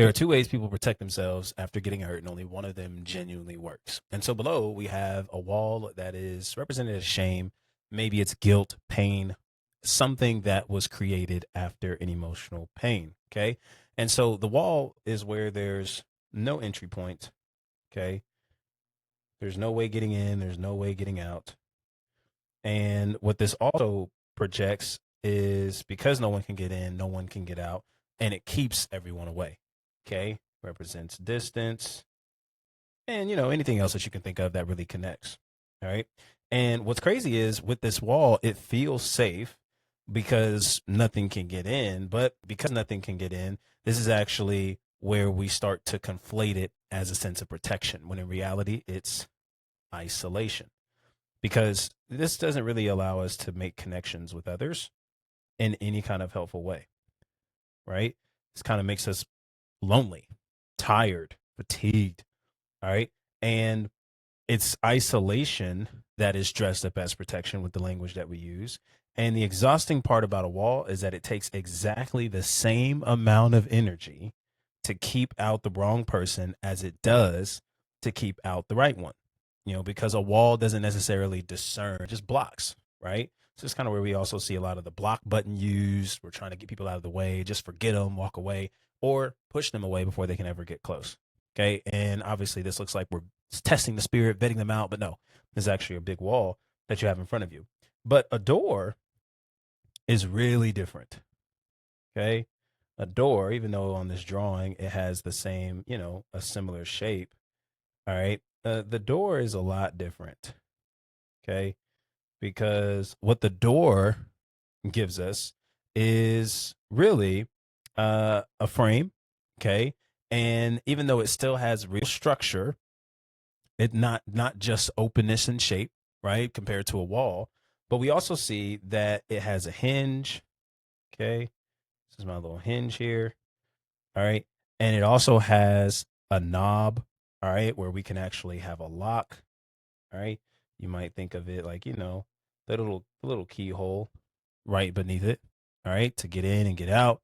There are two ways people protect themselves after getting hurt, and only one of them genuinely works. And so below, we have a wall that is represented as shame. Maybe it's guilt, pain, something that was created after an emotional pain. Okay. And so the wall is where there's no entry point. Okay. There's no way getting in, there's no way getting out. And what this also projects is because no one can get in, no one can get out, and it keeps everyone away. Okay. Represents distance and, anything else that you can think of that really connects. All right. And what's crazy is with this wall, it feels safe because nothing can get in. But because nothing can get in, this is actually where we start to conflate it as a sense of protection, when in reality, it's isolation. Because this doesn't really allow us to make connections with others in any kind of helpful way, right? This kind of makes us lonely, tired, fatigued, all right? And it's isolation that is dressed up as protection with the language that we use. And the exhausting part about a wall is that it takes exactly the same amount of energy to keep out the wrong person as it does to keep out the right one. Because a wall doesn't necessarily discern, it just blocks, right? So it's kind of where we also see a lot of the block button used. We're trying to get people out of the way, just forget them, walk away, or push them away before they can ever get close. Okay. And obviously, this looks like we're testing the spirit, vetting them out, but no, there's actually a big wall that you have in front of you. But a door is really different. Okay. A door, even though on this drawing it has the same, a similar shape. All right. The door is a lot different. Okay. Because what the door gives us is really a frame. Okay. And even though it still has real structure, it not just openness and shape, right, compared to a wall, but we also see that it has a hinge. Okay. This is my little hinge here. All right. And it also has a knob. All right. Where we can actually have a lock. All right. You might think of it like, the little keyhole right beneath it. All right. To get in and get out.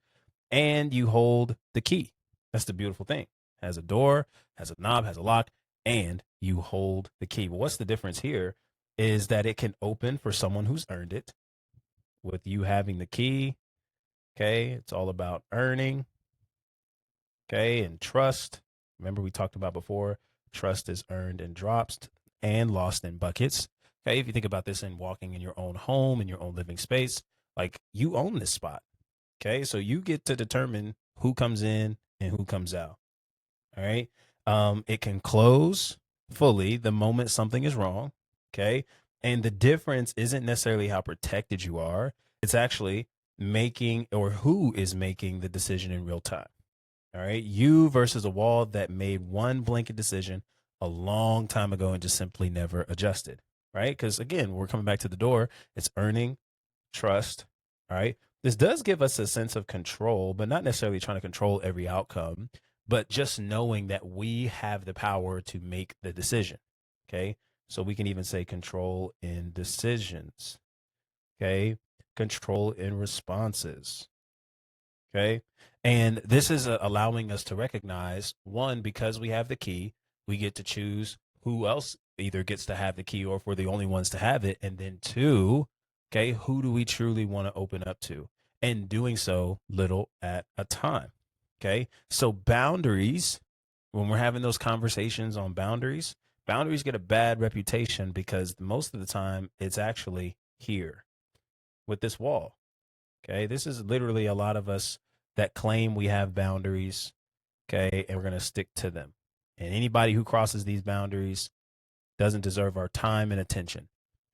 And you hold the key. That's the beautiful thing. Has a door, has a knob, has a lock, and you hold the key. But what's the difference here is that it can open for someone who's earned it with you having the key. Okay. It's all about earning. Okay. And trust. Remember, we talked about before, trust is earned in drops and lost in buckets. Okay. If you think about this in walking in your own home, in your own living space, like you own this spot. Okay. So you get to determine who comes in and who comes out. All right. It can close fully the moment something is wrong. Okay. And the difference isn't necessarily how protected you are, it's actually making or who is making the decision in real time. All right. You versus a wall that made one blanket decision a long time ago and just simply never adjusted. Right. Because again, we're coming back to the door. It's earning trust. All right. This does give us a sense of control, but not necessarily trying to control every outcome, but just knowing that we have the power to make the decision. Okay. So we can even say control in decisions. Okay. Control in responses. Okay. And this is allowing us to recognize one, because we have the key, we get to choose who else either gets to have the key or if we're the only ones to have it. And then two, okay, who do we truly want to open up to? And doing so little at a time. Okay. So boundaries, when we're having those conversations on boundaries, boundaries get a bad reputation because most of the time it's actually here with this wall. Okay. This is literally a lot of us that claim we have boundaries. Okay. And we're going to stick to them. And anybody who crosses these boundaries doesn't deserve our time and attention.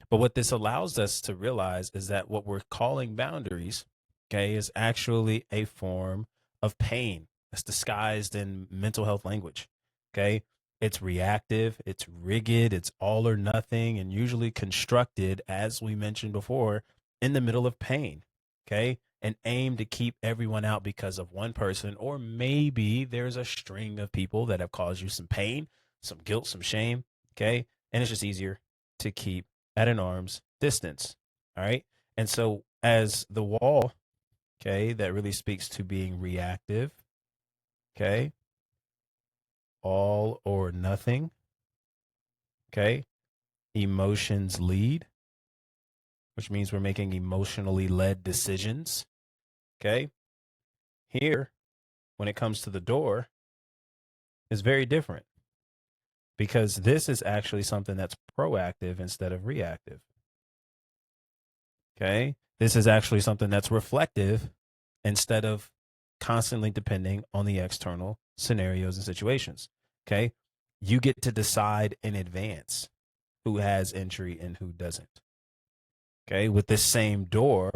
But what this allows us to realize is that what we're calling boundaries, okay, is actually a form of pain that's disguised in mental health language. Okay. It's reactive, it's rigid, it's all or nothing, and usually constructed, as we mentioned before, in the middle of pain. Okay. And aim to keep everyone out because of one person, or maybe there's a string of people that have caused you some pain, some guilt, some shame. Okay. And it's just easier to keep at an arm's distance. All right. And so, as the wall, okay, that really speaks to being reactive, Okay. All or nothing. Okay. Emotions lead, which means we're making emotionally led decisions. Okay. Here, when it comes to the door, is very different because this is actually something that's proactive instead of reactive. Okay. This is actually something that's reflective instead of constantly depending on the external scenarios and situations. Okay. You get to decide in advance who has entry and who doesn't. Okay. With this same door,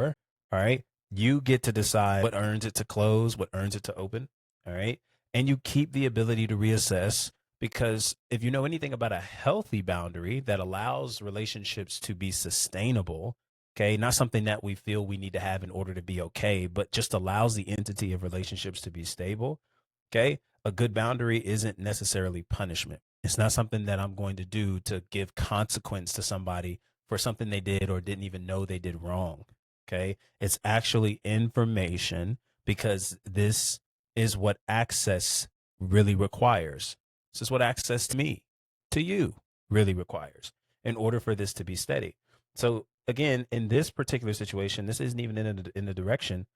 all right, you get to decide what earns it to close, what earns it to open. All right. And you keep the ability to reassess because if you know anything about a healthy boundary that allows relationships to be sustainable, okay, not something that we feel we need to have in order to be okay, but just allows the entity of relationships to be stable, okay, a good boundary isn't necessarily punishment. It's not something that I'm going to do to give consequence to somebody for something they did or didn't even know they did wrong. Okay. It's actually information because this is what access really requires. This is what access to me, to you, really requires in order for this to be steady. So, again, in this particular situation, this isn't even in the direction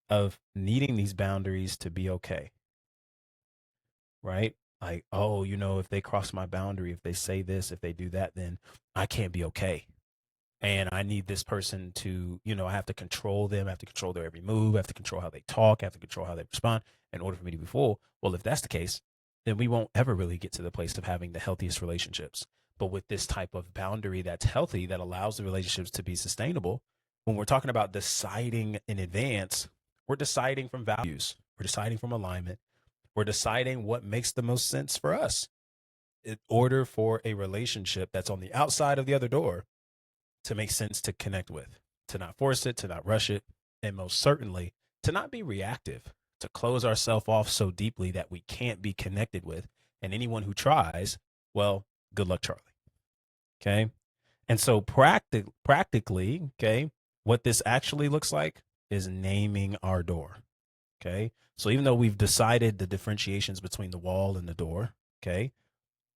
of needing these boundaries to be okay, right? Like, oh, if they cross my boundary, if they say this, if they do that, then I can't be okay and I need this person to, I have to control them. I have to control their every move. I have to control how they talk. I have to control how they respond in order for me to be full. Well, if that's the case, then we won't ever really get to the place of having the healthiest relationships. But with this type of boundary that's healthy, that allows the relationships to be sustainable, when we're talking about deciding in advance, we're deciding from values, we're deciding from alignment, we're deciding what makes the most sense for us in order for a relationship that's on the outside of the other door to make sense to connect with, to not force it, to not rush it, and most certainly to not be reactive, to close ourselves off so deeply that we can't be connected with. And anyone who tries, well, good luck, Charlie. Okay. And so practically, okay, what this actually looks like is naming our door. Okay. So even though we've decided the differentiations between the wall and the door, okay,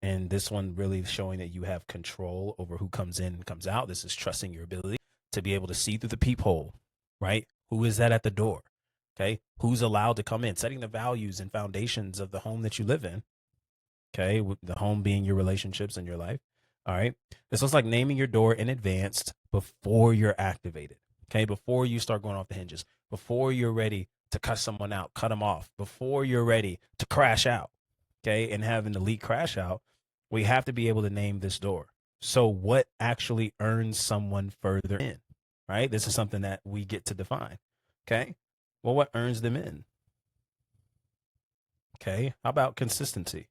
and this one really showing that you have control over who comes in and comes out. This is trusting your ability to be able to see through the peephole, right? Who is that at the door? Okay. Who's allowed to come in? Setting the values and foundations of the home that you live in. Okay. With the home being your relationships and your life. All right. This looks like naming your door in advance before you're activated. Okay. Before you start going off the hinges, before you're ready to cut someone out, cut them off, before you're ready to crash out. Okay. And have an elite crash out, we have to be able to name this door. So, what actually earns someone further in? Right. This is something that we get to define. Okay. Well, what earns them in? Okay. How about consistency?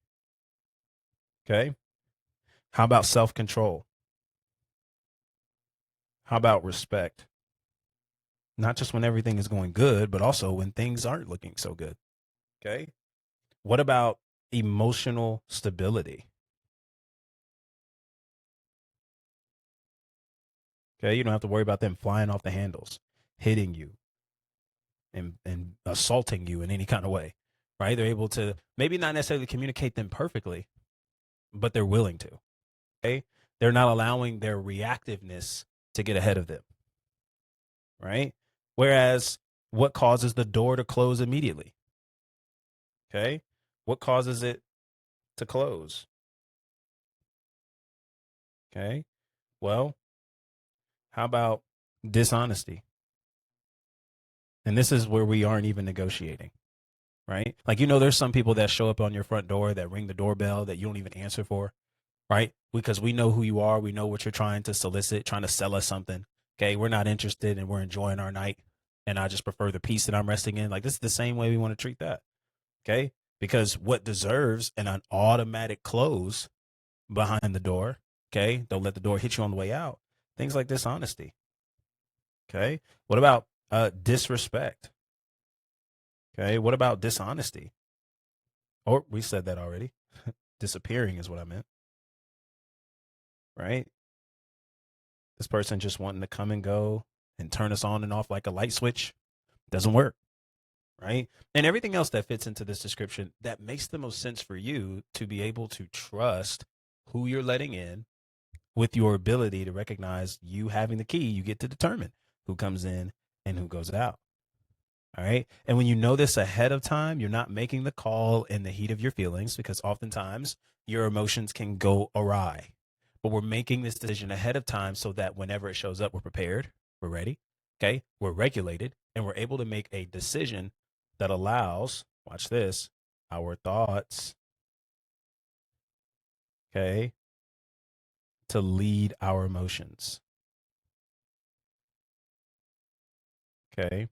Okay. How about self control? How about respect? Not just when everything is going good, but also when things aren't looking so good. Okay. What about emotional stability? Okay. You don't have to worry about them flying off the handles, hitting you, and assaulting you in any kind of way. Right. They're able to maybe not necessarily communicate them perfectly, but they're willing to. Okay. They're not allowing their reactiveness to get ahead of them. Right. Whereas what causes the door to close immediately? Okay. What causes it to close? Okay. Well, how about dishonesty? And this is where we aren't even negotiating, right? Like, there's some people that show up on your front door that ring the doorbell that you don't even answer for, right? Because we know who you are. We know what you're trying to solicit, trying to sell us something. Okay. We're not interested and we're enjoying our night. And I just prefer the peace that I'm resting in. Like, this is the same way we want to treat that. Okay. Because what deserves an automatic close behind the door, okay? Don't let the door hit you on the way out. Things like dishonesty. Okay. What about disrespect? Okay. What about dishonesty? Or we said that already. Disappearing is what I meant. Right. This person just wanting to come and go and turn us on and off like a light switch doesn't work. right? And everything else that fits into this description that makes the most sense for you to be able to trust who you're letting in with your ability to recognize you having the key, you get to determine who comes in and who goes out. All right. And when you know this ahead of time, you're not making the call in the heat of your feelings because oftentimes your emotions can go awry. But we're making this decision ahead of time so that whenever it shows up, we're prepared, we're ready, okay, we're regulated, and we're able to make a decision that allows, watch this, our thoughts, okay, to lead our emotions, okay.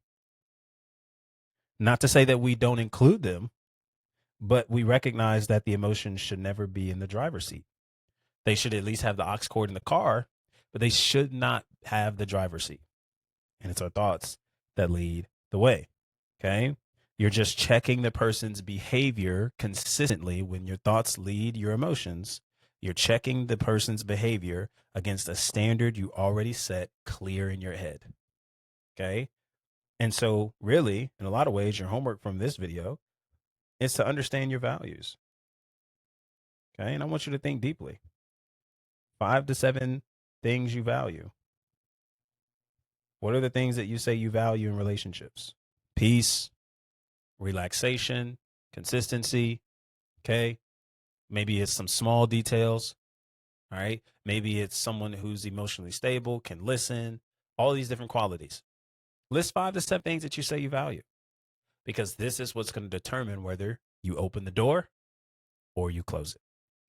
Not to say that we don't include them, but we recognize that the emotions should never be in the driver's seat. They should at least have the aux cord in the car, but they should not have the driver's seat. And it's our thoughts that lead the way. Okay. You're just checking the person's behavior consistently when your thoughts lead your emotions. You're checking the person's behavior against a standard you already set clear in your head. Okay. And so, really, in a lot of ways, your homework from this video is to understand your values. Okay. And I want you to think deeply 5 to 7 things you value. What are the things that you say you value in relationships? Peace, relaxation, consistency. Okay. Maybe it's some small details. All right. Maybe it's someone who's emotionally stable, can listen, all these different qualities. List 5 to 7 things that you say you value because this is what's going to determine whether you open the door or you close it.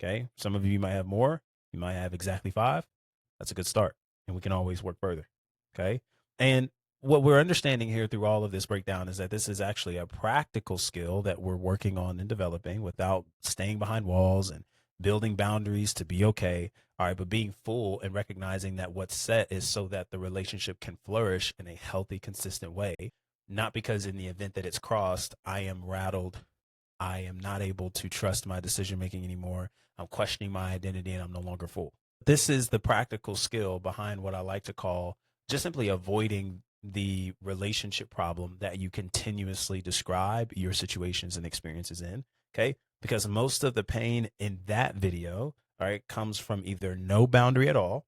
Okay. Some of you might have more. You might have exactly 5. That's a good start. And we can always work further. Okay. And what we're understanding here through all of this breakdown is that this is actually a practical skill that we're working on and developing without staying behind walls and building boundaries to be okay. All right. But being full and recognizing that what's set is so that the relationship can flourish in a healthy, consistent way. Not because in the event that it's crossed, I am rattled. I am not able to trust my decision making anymore. I'm questioning my identity and I'm no longer full. This is the practical skill behind what I like to call just simply avoiding the relationship problem that you continuously describe your situations and experiences in. Okay. Because most of the pain in that video, all right, comes from either no boundary at all,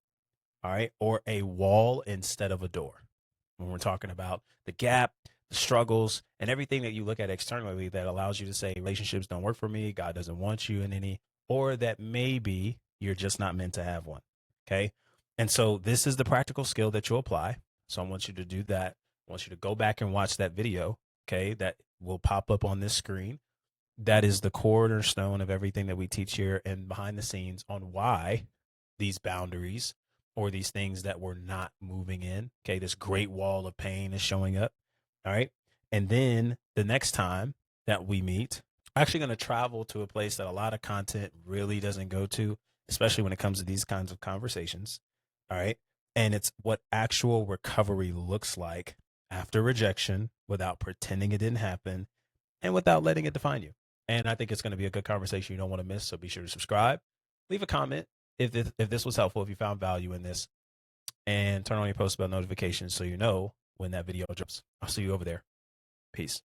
right, or a wall instead of a door. When we're talking about the gap, the struggles, and everything that you look at externally that allows you to say relationships don't work for me, God doesn't want you in any, or that maybe you're just not meant to have one. Okay. And so this is the practical skill that you'll apply. So I want you to do that. I want you to go back and watch that video. Okay. That will pop up on this screen. That is the cornerstone of everything that we teach here and behind the scenes on why these boundaries or these things that we're not moving in. Okay. This great wall of pain is showing up. All right. And then the next time that we meet, I'm actually going to travel to a place that a lot of content really doesn't go to, especially when it comes to these kinds of conversations. All right. And it's what actual recovery looks like after rejection without pretending it didn't happen and without letting it define you. And I think it's going to be a good conversation you don't want to miss. So be sure to subscribe, leave a comment if this was helpful, if you found value in this, and turn on your post bell notifications so you know when that video drops. I'll see you over there. Peace.